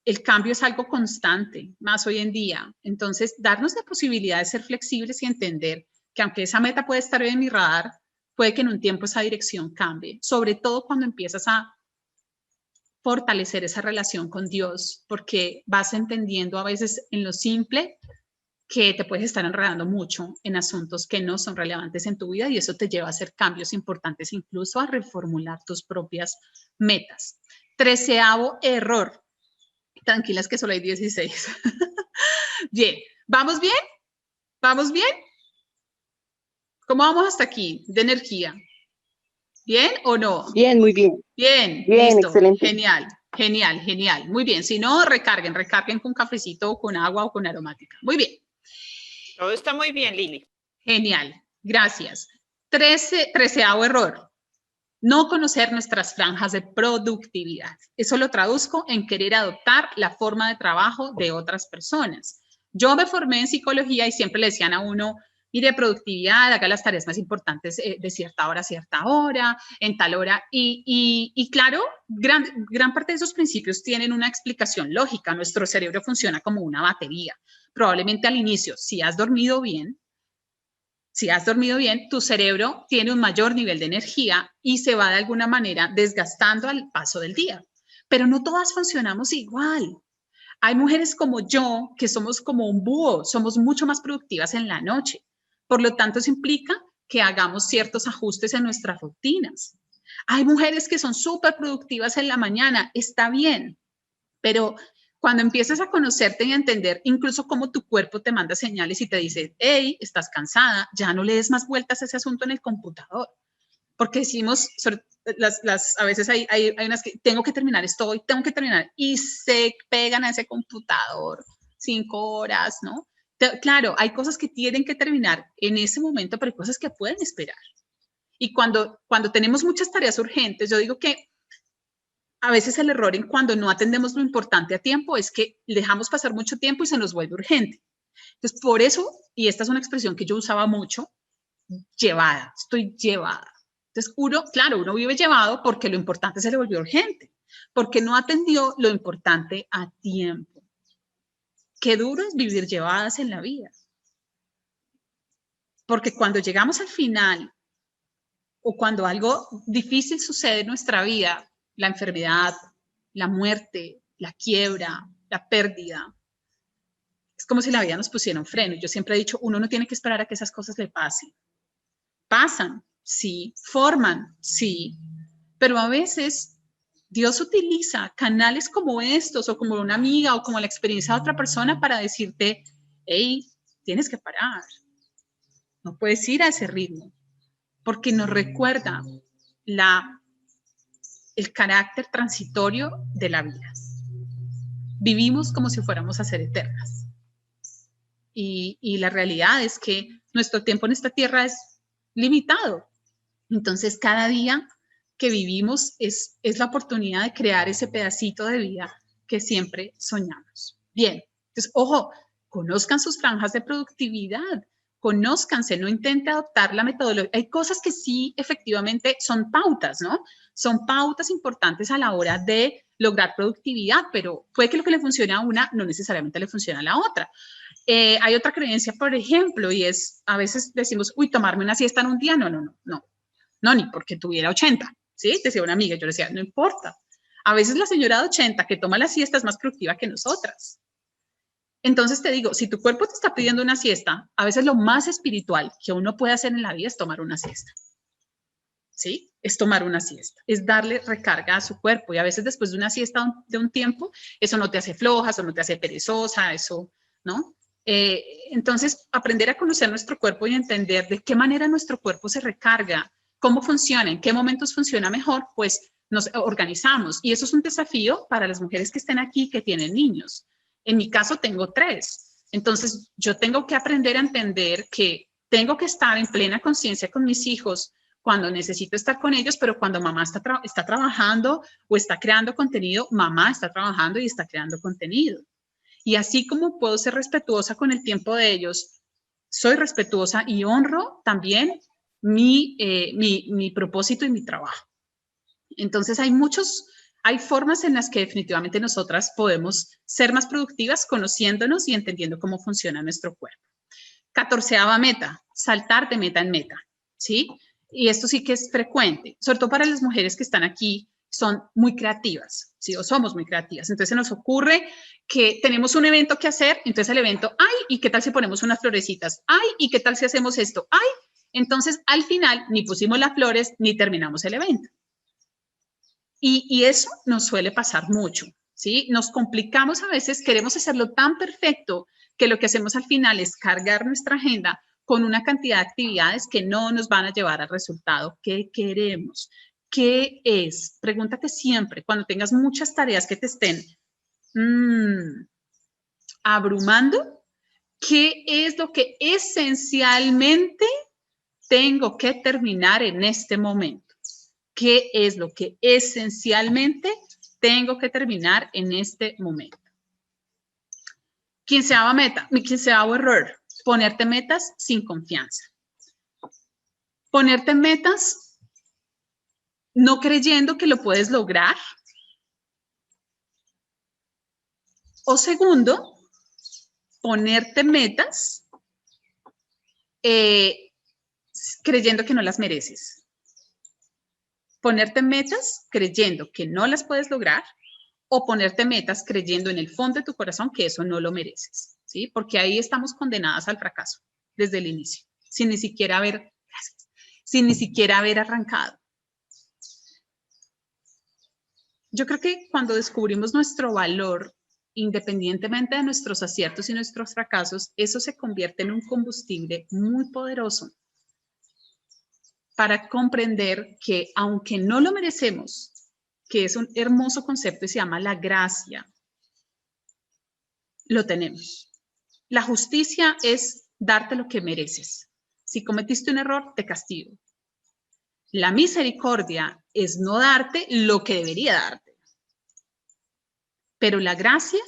El cambio es algo constante, más hoy en día. Entonces, darnos la posibilidad de ser flexibles y entender que aunque esa meta puede estar en mi radar, puede que en un tiempo esa dirección cambie, sobre todo cuando empiezas a fortalecer esa relación con Dios, porque vas entendiendo a veces en lo simple que te puedes estar enredando mucho en asuntos que no son relevantes en tu vida y eso te lleva a hacer cambios importantes, incluso a reformular tus propias metas. 13º error. Tranquilas que solo hay 16. Bien, ¿vamos bien? ¿Vamos bien? ¿Cómo vamos hasta aquí de energía? ¿Bien o no? Bien, muy bien. Bien, Bien, listo. excelente. Genial, genial, genial. Muy bien. Si no, recarguen con cafecito o con agua o con aromática. Muy bien. Todo está muy bien, Lili. Genial. Gracias. 13º error. No conocer nuestras franjas de productividad. Eso lo traduzco en querer adoptar la forma de trabajo de otras personas. Yo me formé en psicología y siempre le decían a uno, mire, productividad, haga las tareas más importantes de cierta hora a cierta hora, en tal hora. Y claro, gran parte de esos principios tienen una explicación lógica. Nuestro cerebro funciona como una batería. Probablemente al inicio, si has dormido bien, tu cerebro tiene un mayor nivel de energía y se va de alguna manera desgastando al paso del día. Pero no todas funcionamos igual. Hay mujeres como yo que somos como un búho, somos mucho más productivas en la noche. Por lo tanto, eso implica que hagamos ciertos ajustes en nuestras rutinas. Hay mujeres que son súper productivas en la mañana, está bien, pero cuando empiezas a conocerte y a entender incluso cómo tu cuerpo te manda señales y te dice, hey, estás cansada, ya no le des más vueltas a ese asunto en el computador. Porque decimos, a veces hay unas que tengo que terminar esto hoy, tengo que terminar, y se pegan a ese computador 5 horas, ¿no? Claro, hay cosas que tienen que terminar en ese momento, pero hay cosas que pueden esperar. Y cuando tenemos muchas tareas urgentes, yo digo que a veces el error en cuando no atendemos lo importante a tiempo es que dejamos pasar mucho tiempo y se nos vuelve urgente. Entonces, por eso, y esta es una expresión que yo usaba mucho, llevada, estoy llevada. Entonces, uno vive llevado porque lo importante se le volvió urgente, porque no atendió lo importante a tiempo. Qué duro es vivir llevadas en la vida. Porque cuando llegamos al final o cuando algo difícil sucede en nuestra vida, la enfermedad, la muerte, la quiebra, la pérdida, es como si la vida nos pusiera un freno. Yo siempre he dicho, uno no tiene que esperar a que esas cosas le pasen. Pasan, sí, forman, sí, pero a veces Dios utiliza canales como estos o como una amiga o como la experiencia de otra persona para decirte, hey, tienes que parar, no puedes ir a ese ritmo, porque nos recuerda el carácter transitorio de la vida. Vivimos como si fuéramos a ser eternas. Y la realidad es que nuestro tiempo en esta tierra es limitado. Entonces, cada día que vivimos es la oportunidad de crear ese pedacito de vida que siempre soñamos. Bien, entonces, ojo, conozcan sus franjas de productividad, conózcanse, no intente adoptar la metodología. Hay cosas que sí, efectivamente, son pautas, ¿no? Son pautas importantes a la hora de lograr productividad, pero puede que lo que le funcione a una no necesariamente le funcione a la otra. Hay otra creencia, por ejemplo, y es, a veces decimos, uy, tomarme una siesta en un día, no, ni porque tuviera 80, ¿sí? Decía una amiga, yo le decía, no importa. A veces la señora de 80 que toma la siesta es más productiva que nosotras. Entonces te digo, si tu cuerpo te está pidiendo una siesta, a veces lo más espiritual que uno puede hacer en la vida es tomar una siesta. ¿Sí? Es tomar una siesta, es darle recarga a su cuerpo y a veces después de una siesta de un tiempo, eso no te hace floja, eso no te hace perezosa, eso, ¿no? Entonces, aprender a conocer nuestro cuerpo y entender de qué manera nuestro cuerpo se recarga, cómo funciona, en qué momentos funciona mejor, pues nos organizamos. Y eso es un desafío para las mujeres que estén aquí, que tienen niños. En mi caso, tengo 3. Entonces, yo tengo que aprender a entender que tengo que estar en plena conciencia con mis hijos cuando necesito estar con ellos, pero cuando mamá está trabajando o está creando contenido, mamá está trabajando y está creando contenido. Y así como puedo ser respetuosa con el tiempo de ellos, soy respetuosa y honro también mi propósito y mi trabajo. Entonces hay formas en las que definitivamente nosotras podemos ser más productivas conociéndonos y entendiendo cómo funciona nuestro cuerpo. 14ª meta, saltar de meta en meta, ¿sí? Y esto sí que es frecuente, sobre todo para las mujeres que están aquí, son muy creativas, ¿sí? O somos muy creativas. Entonces se nos ocurre que tenemos un evento que hacer, entonces el evento, ¡ay! ¿Y qué tal si ponemos unas florecitas? ¡Ay! ¿Y qué tal si hacemos esto? ¡Ay! Entonces al final ni pusimos las flores ni terminamos el evento. Y eso nos suele pasar mucho, ¿sí? Nos complicamos a veces, queremos hacerlo tan perfecto que lo que hacemos al final es cargar nuestra agenda con una cantidad de actividades que no nos van a llevar al resultado que queremos. ¿Qué es? Pregúntate siempre, cuando tengas muchas tareas que te estén abrumando, ¿qué es lo que esencialmente tengo que terminar en este momento? ¿Qué es lo que esencialmente tengo que terminar en este momento? 15ª meta, mi 15º error, ponerte metas sin confianza. Ponerte metas no creyendo que lo puedes lograr. O segundo, ponerte metas creyendo que no las mereces. Ponerte metas creyendo que no las puedes lograr o ponerte metas creyendo en el fondo de tu corazón que eso no lo mereces, ¿sí? Porque ahí estamos condenadas al fracaso desde el inicio, sin ni siquiera haber arrancado. Yo creo que cuando descubrimos nuestro valor, independientemente de nuestros aciertos y nuestros fracasos, eso se convierte en un combustible muy poderoso para comprender que aunque no lo merecemos, que es un hermoso concepto y se llama la gracia, lo tenemos. La justicia es darte lo que mereces. Si cometiste un error, te castigo. La misericordia es no darte lo que debería darte. Pero la gracia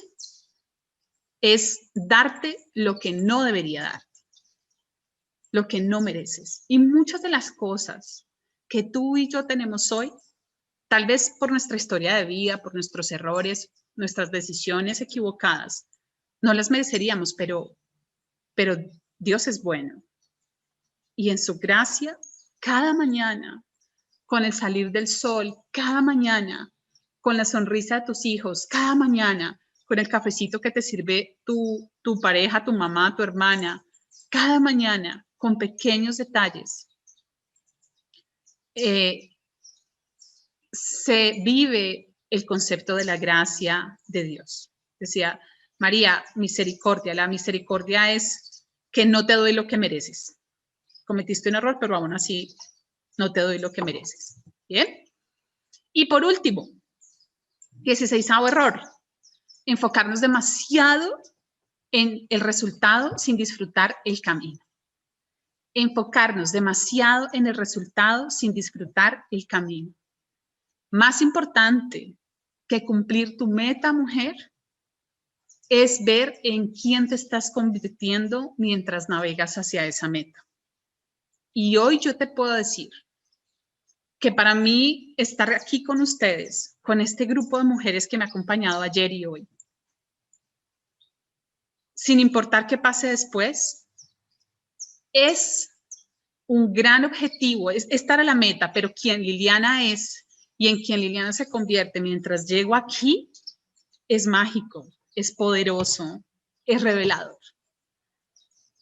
es darte lo que no debería darte, lo que no mereces. Y muchas de las cosas que tú y yo tenemos hoy, tal vez por nuestra historia de vida, por nuestros errores, nuestras decisiones equivocadas, no las mereceríamos, pero Dios es bueno. Y en su gracia, cada mañana, con el salir del sol, cada mañana, con la sonrisa de tus hijos, cada mañana, con el cafecito que te sirve tu pareja, tu mamá, tu hermana, cada mañana, con pequeños detalles, se vive el concepto de la gracia de Dios. Decía María, misericordia. La misericordia es que no te doy lo que mereces. Cometiste un error, pero aún así no te doy lo que mereces. ¿Bien? Y por último, 16º error, enfocarnos demasiado en el resultado sin disfrutar el camino. Enfocarnos demasiado en el resultado sin disfrutar el camino. Más importante que cumplir tu meta, mujer, es ver en quién te estás convirtiendo mientras navegas hacia esa meta. Y hoy yo te puedo decir que para mí estar aquí con ustedes, con este grupo de mujeres que me ha acompañado ayer y hoy, sin importar qué pase después, es un gran objetivo, es estar a la meta, pero quien Liliana es y en quien Liliana se convierte mientras llego aquí es mágico, es poderoso, es revelador.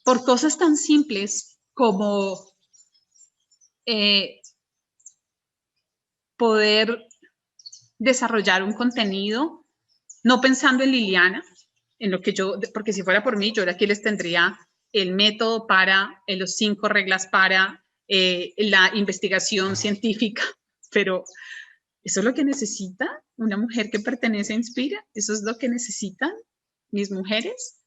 Por cosas tan simples como poder desarrollar un contenido, no pensando en Liliana, en lo que yo, porque si fuera por mí, yo aquí les tendría el método para, los 5 reglas para la investigación científica, pero ¿eso es lo que necesita una mujer que pertenece a Inspira? ¿Eso es lo que necesitan mis mujeres?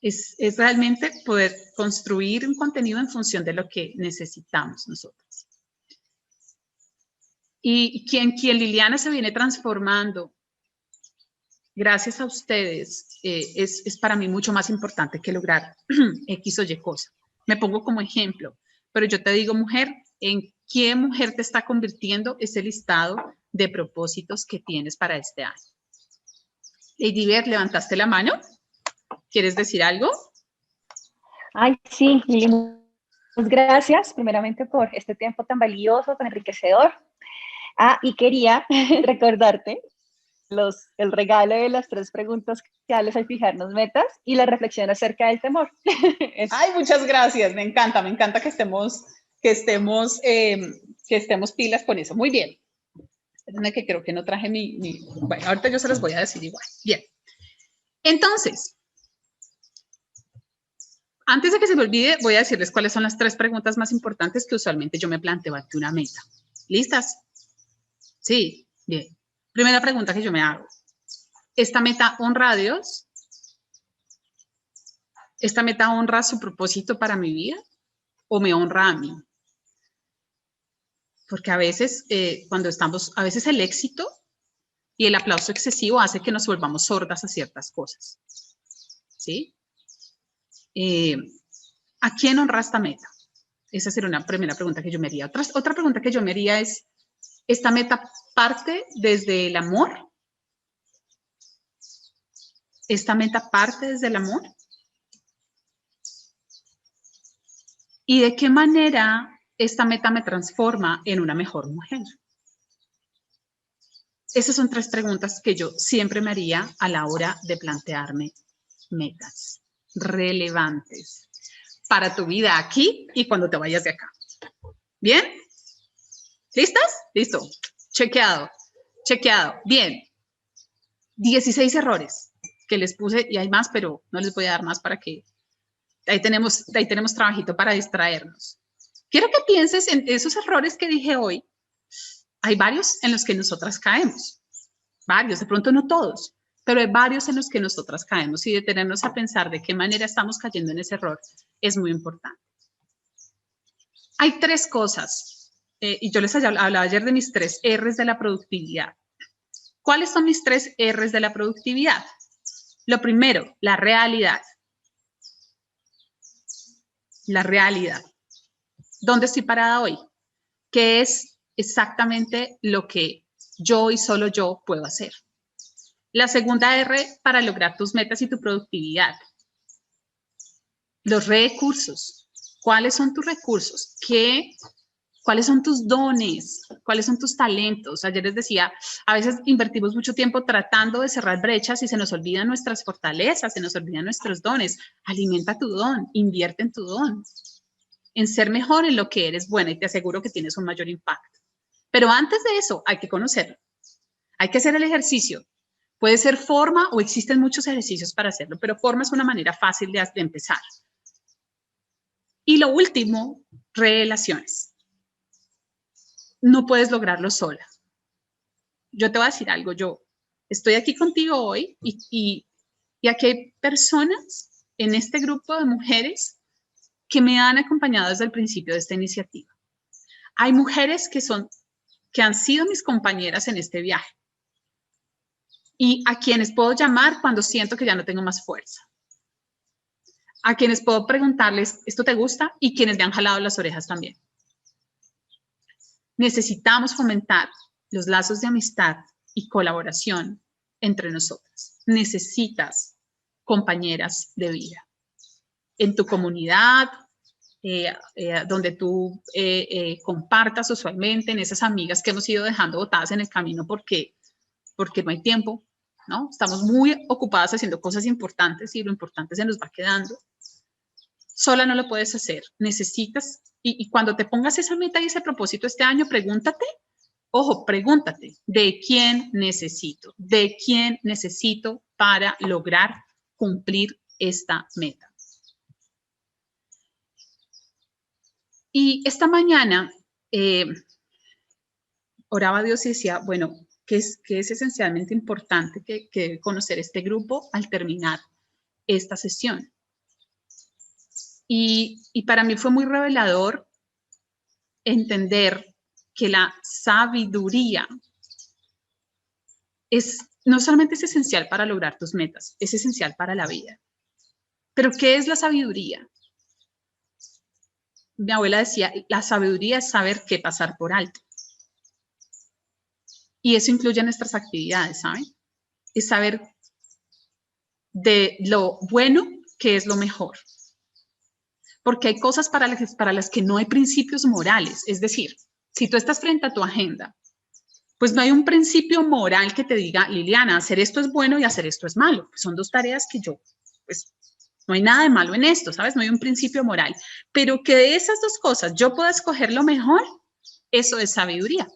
Es realmente poder construir un contenido en función de lo que necesitamos nosotros. Y quien Liliana se viene transformando, gracias a ustedes, es para mí mucho más importante que lograr X o Y cosa. Me pongo como ejemplo, pero yo te digo, mujer, ¿en qué mujer te está convirtiendo ese listado de propósitos que tienes para este año? Lady Beth, ¿levantaste la mano? ¿Quieres decir algo? Ay, sí, Lili, muchas gracias primeramente por este tiempo tan valioso, tan enriquecedor. Y quería recordarte el regalo de las 3 preguntas que hables al fijarnos metas y la reflexión acerca del temor. Ay, muchas gracias, me encanta que estemos pilas con eso. Muy bien. Espérenme que creo que no traje Bueno, ahorita yo se los voy a decir igual. Bien. Entonces, antes de que se me olvide, voy a decirles cuáles son las 3 preguntas más importantes que usualmente yo me planteo ante una meta. ¿Listas? Sí, bien. Primera pregunta que yo me hago. ¿Esta meta honra a Dios? ¿Esta meta honra su propósito para mi vida? ¿O me honra a mí? Porque a veces, a veces el éxito y el aplauso excesivo hace que nos volvamos sordas a ciertas cosas. ¿Sí? ¿A quién honra esta meta? Esa sería una primera pregunta que yo me haría. Otra pregunta que yo me haría es, ¿esta meta parte desde el amor? ¿Esta meta parte desde el amor? ¿Y de qué manera esta meta me transforma en una mejor mujer? Esas son 3 preguntas que yo siempre me haría a la hora de plantearme metas relevantes para tu vida aquí y cuando te vayas de acá. ¿Bien? ¿Listas? Listo. Chequeado. Bien. 16 errores que les puse y hay más, pero no les voy a dar más para que... Ahí tenemos trabajito para distraernos. Quiero que pienses en esos errores que dije hoy. Hay varios en los que nosotras caemos. Varios, de pronto no todos, pero hay varios en los que nosotras caemos y detenernos a pensar de qué manera estamos cayendo en ese error es muy importante. Hay 3 cosas, y yo les hablaba ayer de mis 3 R's de la productividad. ¿Cuáles son mis 3 R's de la productividad? Lo primero, la realidad. La realidad. ¿Dónde estoy parada hoy? ¿Qué es exactamente lo que yo y solo yo puedo hacer? La segunda R para lograr tus metas y tu productividad. Los recursos. ¿Cuáles son tus recursos? ¿Cuáles son tus dones? ¿Cuáles son tus talentos? Ayer les decía, a veces invertimos mucho tiempo tratando de cerrar brechas y se nos olvidan nuestras fortalezas, se nos olvidan nuestros dones. Alimenta tu don, invierte en tu don, en ser mejor en lo que eres buena y te aseguro que tienes un mayor impacto. Pero antes de eso hay que conocerlo. Hay que hacer el ejercicio. Puede ser forma o existen muchos ejercicios para hacerlo, pero forma es una manera fácil de empezar. Y lo último, relaciones. No puedes lograrlo sola. Yo te voy a decir algo, yo estoy aquí contigo hoy y aquí hay personas en este grupo de mujeres que me han acompañado desde el principio de esta iniciativa. Hay mujeres que han sido mis compañeras en este viaje y a quienes puedo llamar cuando siento que ya no tengo más fuerza. A quienes puedo preguntarles, ¿esto te gusta? Y quienes me han jalado las orejas también. Necesitamos fomentar los lazos de amistad y colaboración entre nosotras. Necesitas compañeras de vida. En tu comunidad, donde tú compartas usualmente, en esas amigas que hemos ido dejando botadas en el camino porque no hay tiempo, ¿no? Estamos muy ocupadas haciendo cosas importantes y lo importante se nos va quedando. Sola no lo puedes hacer. Necesitas, y cuando te pongas esa meta y ese propósito este año, pregúntate Ojo, pregúntate, ¿de quién necesito? ¿De quién necesito para lograr cumplir esta meta? Y esta mañana oraba a Dios y decía, bueno, ¿qué es esencialmente importante que debe conocer este grupo al terminar esta sesión? Y para mí fue muy revelador entender que la sabiduría no solamente es esencial para lograr tus metas, es esencial para la vida. ¿Pero qué es la sabiduría? Mi abuela decía, la sabiduría es saber qué pasar por alto. Y eso incluye nuestras actividades, ¿saben? Es saber de lo bueno qué es lo mejor. Porque hay cosas para las que no hay principios morales. Es decir, si tú estás frente a tu agenda, pues no hay un principio moral que te diga, Liliana, hacer esto es bueno y hacer esto es malo. Pues son dos tareas que pues no hay nada de malo en esto, ¿sabes? No hay un principio moral. Pero que de esas dos cosas yo pueda escoger lo mejor, eso es sabiduría.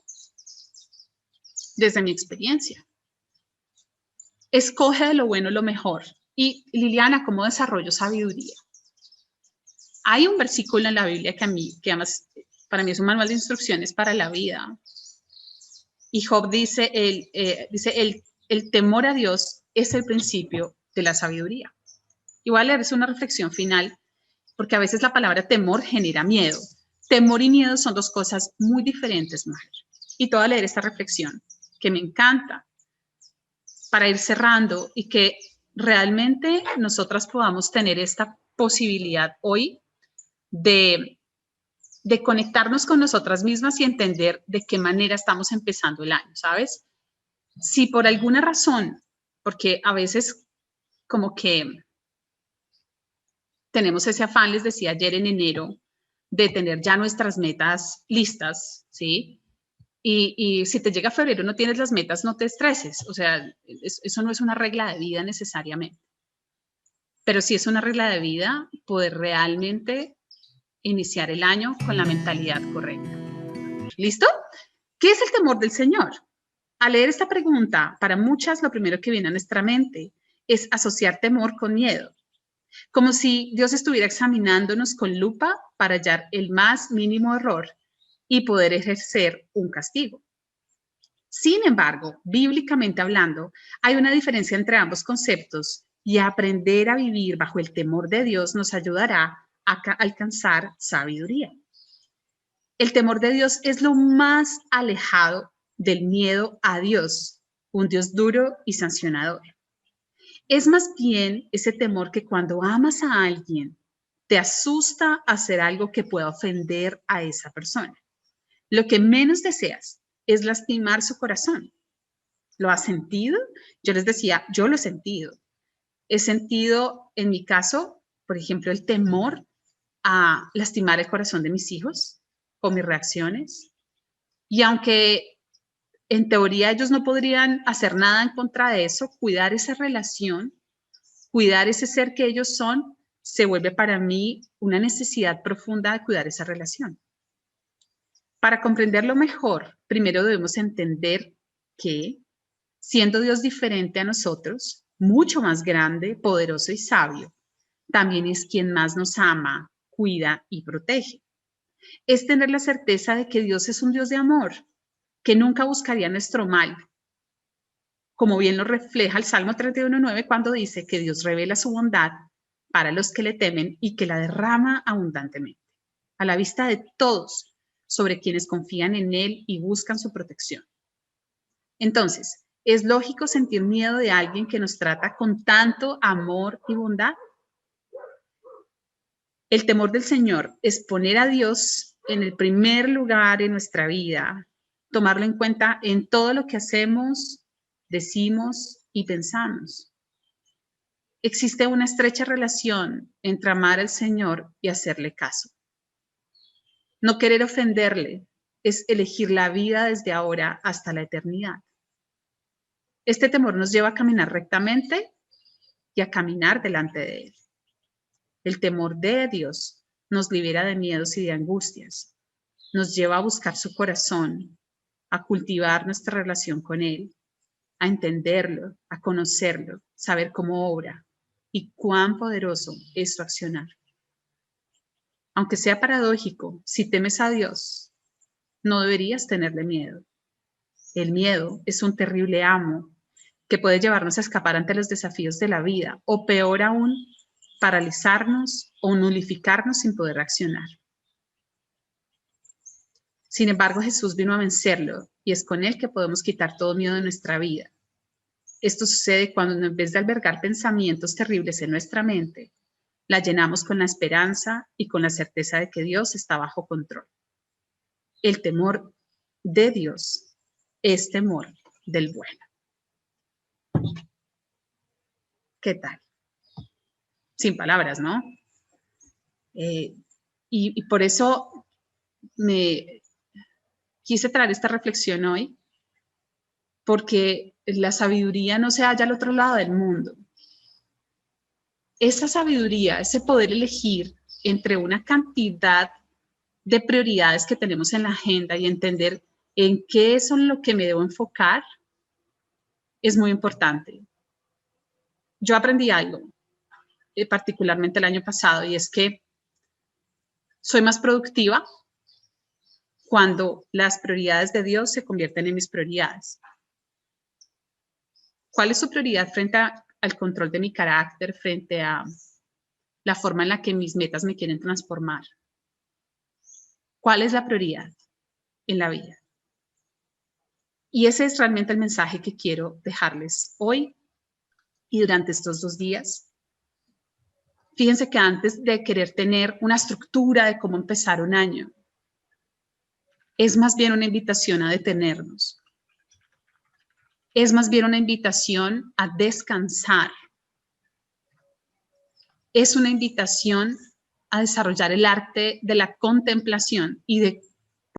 Desde mi experiencia. Escoge de lo bueno lo mejor. Y Liliana, ¿cómo desarrollo sabiduría? Hay un versículo en la Biblia que además para mí es un manual de instrucciones para la vida. Y Job dice, el temor a Dios es el principio de la sabiduría. Y voy a leerles una reflexión final, porque a veces la palabra temor genera miedo. Temor y miedo son dos cosas muy diferentes, mujer. Y te voy a leer esta reflexión, que me encanta, para ir cerrando y que realmente nosotras podamos tener esta posibilidad hoy de conectarnos con nosotras mismas y entender de qué manera estamos empezando el año, ¿sabes? Si por alguna razón, porque a veces como que tenemos ese afán, les decía ayer en enero, de tener ya nuestras metas listas, ¿sí? Y si te llega febrero y no tienes las metas, no te estreses. O sea, eso no es una regla de vida necesariamente. Pero sí es una regla de vida poder realmente iniciar el año con la mentalidad correcta. ¿Listo? ¿Qué es el temor del Señor? Al leer esta pregunta, para muchas lo primero que viene a nuestra mente es asociar temor con miedo, como si Dios estuviera examinándonos con lupa para hallar el más mínimo error y poder ejercer un castigo. Sin embargo, bíblicamente hablando, hay una diferencia entre ambos conceptos y aprender a vivir bajo el temor de Dios nos ayudará a alcanzar sabiduría. El temor de Dios es lo más alejado del miedo a Dios, un Dios duro y sancionador. Es más bien ese temor que cuando amas a alguien, te asusta hacer algo que pueda ofender a esa persona. Lo que menos deseas es lastimar su corazón. ¿Lo has sentido? Yo les decía, yo lo he sentido. He sentido, en mi caso, por ejemplo, el temor a lastimar el corazón de mis hijos o mis reacciones. Y aunque en teoría ellos no podrían hacer nada en contra de eso, cuidar esa relación, cuidar ese ser que ellos son, se vuelve para mí una necesidad profunda de cuidar esa relación. Para comprenderlo mejor, primero debemos entender que, siendo Dios diferente a nosotros, mucho más grande, poderoso y sabio, también es quien más nos ama, cuida y protege. Es tener la certeza de que Dios es un Dios de amor, que nunca buscaría nuestro mal, como bien lo refleja el Salmo 31:9 cuando dice que Dios revela su bondad para los que le temen y que la derrama abundantemente, a la vista de todos, sobre quienes confían en Él y buscan su protección. Entonces, ¿es lógico sentir miedo de alguien que nos trata con tanto amor y bondad? El temor del Señor es poner a Dios en el primer lugar en nuestra vida, tomarlo en cuenta en todo lo que hacemos, decimos y pensamos. Existe una estrecha relación entre amar al Señor y hacerle caso. No querer ofenderle es elegir la vida desde ahora hasta la eternidad. Este temor nos lleva a caminar rectamente y a caminar delante de Él. El temor de Dios nos libera de miedos y de angustias. Nos lleva a buscar su corazón, a cultivar nuestra relación con Él, a entenderlo, a conocerlo, saber cómo obra y cuán poderoso es su accionar. Aunque sea paradójico, si temes a Dios, no deberías tenerle miedo. El miedo es un terrible amo que puede llevarnos a escapar ante los desafíos de la vida, o peor aún, paralizarnos o nulificarnos sin poder reaccionar. Sin embargo, Jesús vino a vencerlo y es con Él que podemos quitar todo miedo de nuestra vida. Esto sucede cuando en vez de albergar pensamientos terribles en nuestra mente, la llenamos con la esperanza y con la certeza de que Dios está bajo control. El temor de Dios es temor del bueno. ¿Qué tal? Sin palabras, ¿no? Y por eso me quise traer esta reflexión hoy, porque la sabiduría no se halla al otro lado del mundo. Esa sabiduría, ese poder elegir entre una cantidad de prioridades que tenemos en la agenda y entender en qué es en lo que me debo enfocar, es muy importante. Yo aprendí algo, particularmente el año pasado, y es que soy más productiva cuando las prioridades de Dios se convierten en mis prioridades. ¿Cuál es su prioridad frente al control de mi carácter, frente a la forma en la que mis metas me quieren transformar? ¿Cuál es la prioridad en la vida? Y ese es realmente el mensaje que quiero dejarles hoy y durante estos 2 días. Fíjense que antes de querer tener una estructura de cómo empezar un año, es más bien una invitación a detenernos. Es más bien una invitación a descansar. Es una invitación a desarrollar el arte de la contemplación y de